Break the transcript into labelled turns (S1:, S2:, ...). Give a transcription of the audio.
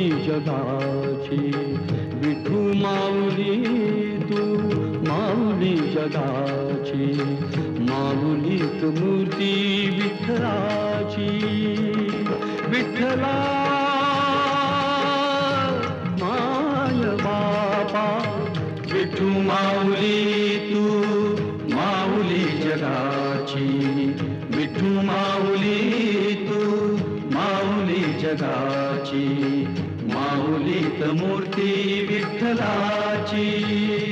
S1: माऊली जगाची, विठू माऊली तू माऊली जगाची, माऊलीत मूर्ती विठ्ठलाची. विठ्ठला माय बापा, विठू माऊली तू माऊली जगाची, विठू माऊली तू माऊली जगाची, माऊलीत मूर्ती विठ्ठलाची.